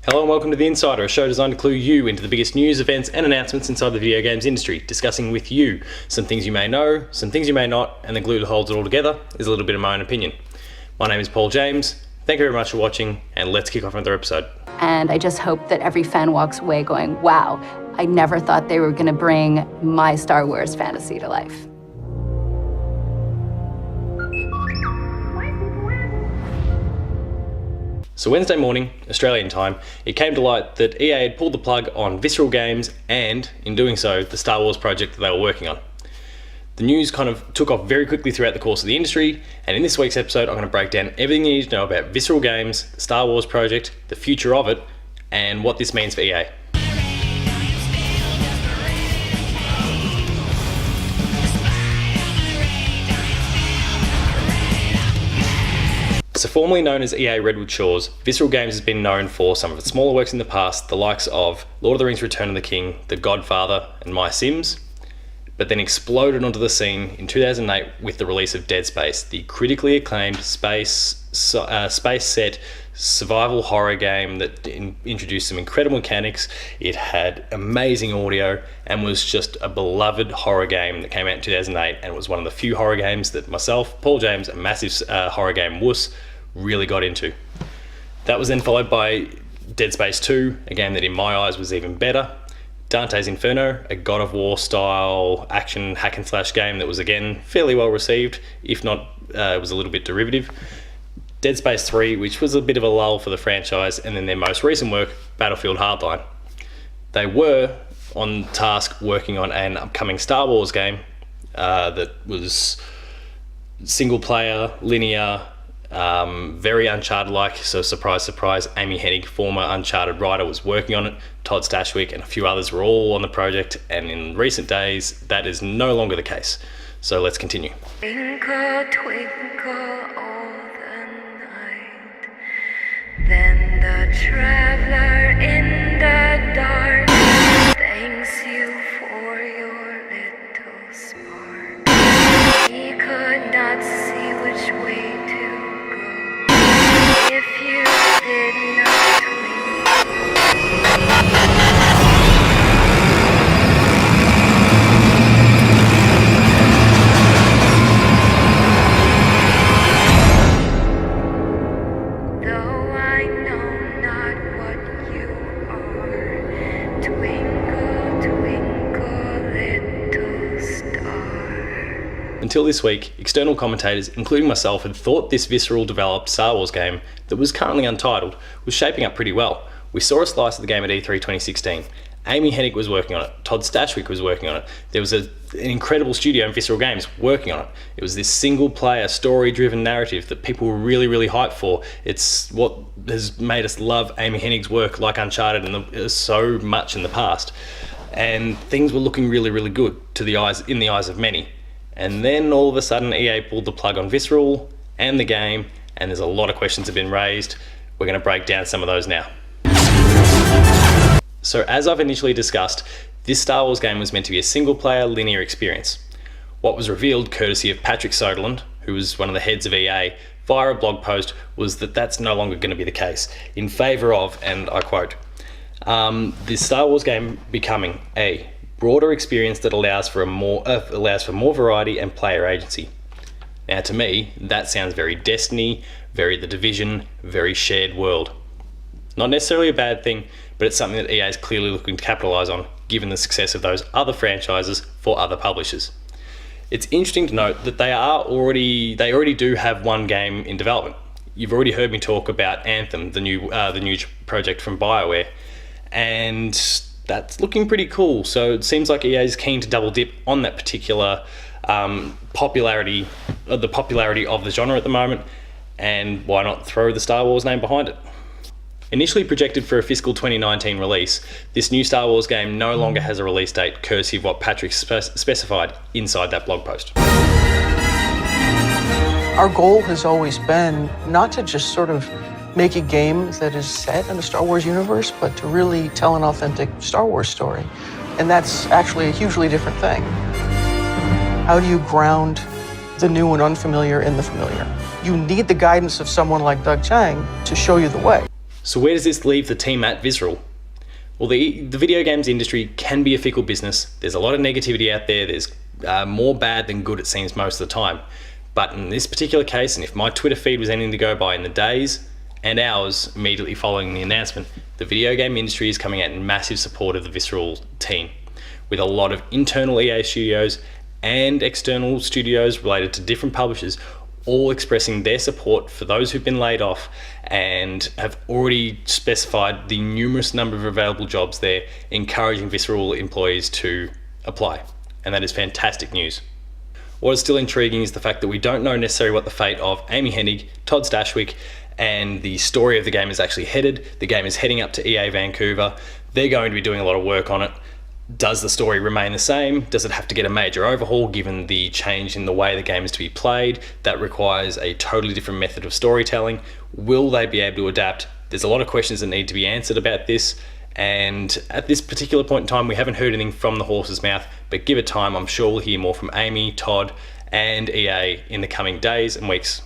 Hello and welcome to The Insider, a show designed to clue you into the biggest news, events and announcements inside the video games industry, discussing with you some things you may know, some things you may not, and the glue that holds it all together is a little bit of my own opinion. My name is Paul James, thank you very much for watching, and let's kick off another episode. And I just hope that every fan walks away going, wow, I never thought they were going to bring my Star Wars fantasy to life. So Wednesday morning, Australian time, it came to light that EA had pulled the plug on Visceral Games and, in doing so, the Star Wars project that they were working on. The news kind of took off very quickly throughout the course of the industry, and in this week's episode I'm going to break down everything you need to know about Visceral Games, the Star Wars project, the future of it, and what this means for EA. So formerly known as EA Redwood Shores, Visceral Games has been known for some of its smaller works in the past, the likes of Lord of the Rings Return of the King, The Godfather and My Sims, but then exploded onto the scene in 2008 with the release of Dead Space, the critically acclaimed space set survival horror game that introduced some incredible mechanics. It had amazing audio and was just a beloved horror game that came out in 2008, and it was one of the few horror games that myself, Paul James, a massive horror game wuss, really got into. That was then followed by Dead Space 2, a game that in my eyes was even better. Dante's Inferno, a God of War style action hack and slash game that was again fairly well received, if not it was a little bit derivative. Dead Space 3, which was a bit of a lull for the franchise, and then their most recent work, Battlefield Hardline. They were on task working on an upcoming Star Wars game that was single player, linear, very Uncharted-like, so surprise, surprise, Amy Hennig, former Uncharted writer, was working on it. Todd Stashwick and a few others were all on the project, and in recent days, that is no longer the case. So let's continue. Twinkle, twinkle, all the night. Then the traveler in the dark thanks you for your little spark. He could not see which way to go if you did not twinkle. Until this week, external commentators, including myself, had thought this Visceral developed Star Wars game, that was currently untitled, was shaping up pretty well. We saw a slice of the game at E3 2016. Amy Hennig was working on it, Todd Stashwick was working on it. There was an incredible studio in Visceral Games working on it. It was this single player, story-driven narrative that people were really, really hyped for. It's what has made us love Amy Hennig's work like Uncharted and so much in the past. And things were looking really, really good in the eyes of many. And then all of a sudden EA pulled the plug on Visceral and the game, and there's a lot of questions have been raised. We're going to break down some of those now. So as I've initially discussed, this Star Wars game was meant to be a single player linear experience. What was revealed courtesy of Patrick Soderlund, who was one of the heads of EA, via a blog post, was that that's no longer going to be the case, in favour of, and I quote, this Star Wars game becoming a broader experience that allows for more variety and player agency. Now to me, that sounds very Destiny, very The Division, very shared world. Not necessarily a bad thing, but it's something that EA is clearly looking to capitalise on, given the success of those other franchises for other publishers. It's interesting to note that they already do have one game in development. You've already heard me talk about Anthem, the new project from BioWare, and that's looking pretty cool. So it seems like EA is keen to double dip on that particular popularity of the genre at the moment, and why not throw the Star Wars name behind it? Initially projected for a fiscal 2019 release, this new Star Wars game no longer has a release date, courtesy of what Patrick specified inside that blog post. Our goal has always been not to just sort of make a game that is set in the Star Wars universe, but to really tell an authentic Star Wars story. And that's actually a hugely different thing. How do you ground the new and unfamiliar in the familiar? You need the guidance of someone like Doug Chiang to show you the way. So where does this leave the team at Visceral? Well, the video games industry can be a fickle business. There's a lot of negativity out there. There's more bad than good, it seems, most of the time. But in this particular case, and if my Twitter feed was anything to go by, in the days and hours immediately following the announcement, the video game industry is coming out in massive support of the Visceral team, with a lot of internal EA studios and external studios related to different publishers all expressing their support for those who've been laid off and have already specified the numerous number of available jobs there, encouraging Visceral employees to apply. And that is fantastic news. What is still intriguing is the fact that we don't know necessarily what the fate of Amy Hennig, Todd Stashwick, and the story of the game is actually headed. The game is heading up to EA Vancouver. They're going to be doing a lot of work on it. Does the story remain the same? Does it have to get a major overhaul given the change in the way the game is to be played? That requires a totally different method of storytelling. Will they be able to adapt? There's a lot of questions that need to be answered about this, and at this particular point in time we haven't heard anything from the horse's mouth, but give it time, I'm sure we'll hear more from Amy, Todd and EA in the coming days and weeks.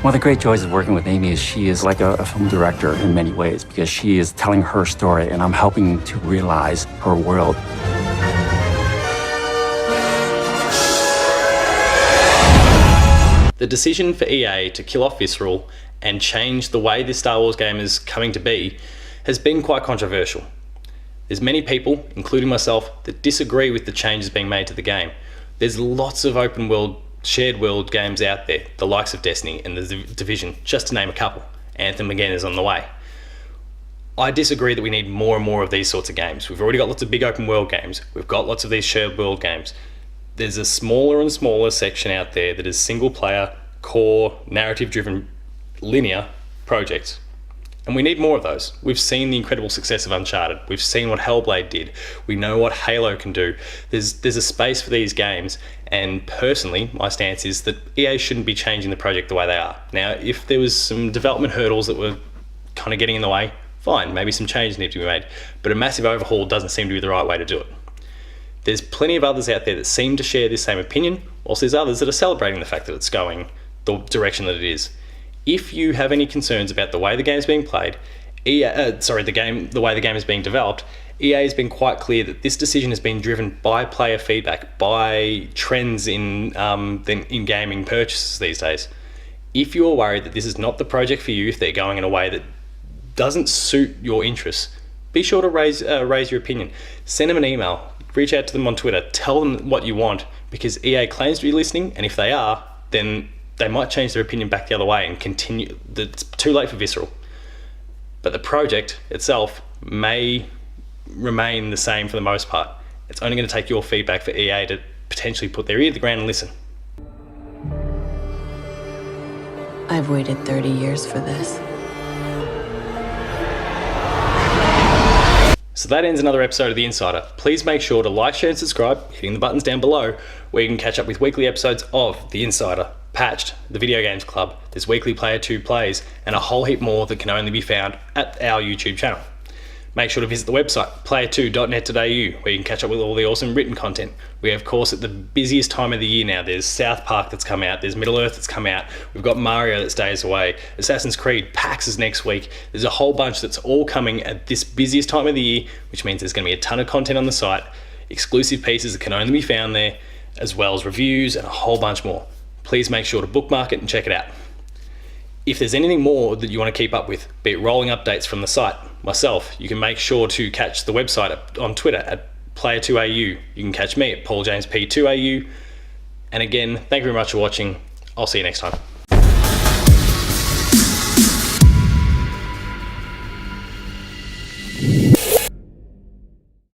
One of the great joys of working with Amy is she is like a film director in many ways, because she is telling her story and I'm helping to realize her world. The decision for EA to kill off Visceral and change the way this Star Wars game is coming to be has been quite controversial. There's many people, including myself, that disagree with the changes being made to the game. There's lots of open world, shared world games out there, the likes of Destiny and the Division, just to name a couple. Anthem again is on the way. I disagree that we need more and more of these sorts of games. We've already got lots of big open world games. We've got lots of these shared world games. There's a smaller and smaller section out there that is single player, core, narrative driven, linear projects. And we need more of those. We've seen the incredible success of Uncharted. We've seen what Hellblade did. We know what Halo can do. There's a space for these games, and personally, my stance is that EA shouldn't be changing the project the way they are. Now, if there was some development hurdles that were kind of getting in the way, fine, maybe some changes need to be made. But a massive overhaul doesn't seem to be the right way to do it. There's plenty of others out there that seem to share this same opinion, whilst there's others that are celebrating the fact that it's going the direction that it is. If you have any concerns about the way the game is being played, the way the game is being developed, EA has been quite clear that this decision has been driven by player feedback, by trends in gaming purchases these days. If you are worried that this is not the project for you, if they're going in a way that doesn't suit your interests, be sure to raise your opinion. Send them an email, reach out to them on Twitter, tell them what you want, because EA claims to be listening, and if they are, then they might change their opinion back the other way and continue. It's too late for Visceral. But the project itself may remain the same for the most part. It's only going to take your feedback for EA to potentially put their ear to the ground and listen. I've waited 30 years for this. So that ends another episode of The Insider. Please make sure to like, share and subscribe, hitting the buttons down below, where you can catch up with weekly episodes of The Insider, Patched, the Video Games Club, there's weekly Player 2 plays, and a whole heap more that can only be found at our YouTube channel. Make sure to visit the website, player2.net.au, where you can catch up with all the awesome written content. We are, of course, at the busiest time of the year now. There's South Park that's come out, there's Middle-earth that's come out, we've got Mario that's days away, Assassin's Creed, PAX is next week. There's a whole bunch that's all coming at this busiest time of the year, which means there's going to be a ton of content on the site, exclusive pieces that can only be found there, as well as reviews and a whole bunch more. Please make sure to bookmark it and check it out. If there's anything more that you want to keep up with, be it rolling updates from the site, myself, you can make sure to catch the website on Twitter at Player2AU. You can catch me at PaulJamesP2AU. And again, thank you very much for watching. I'll see you next time.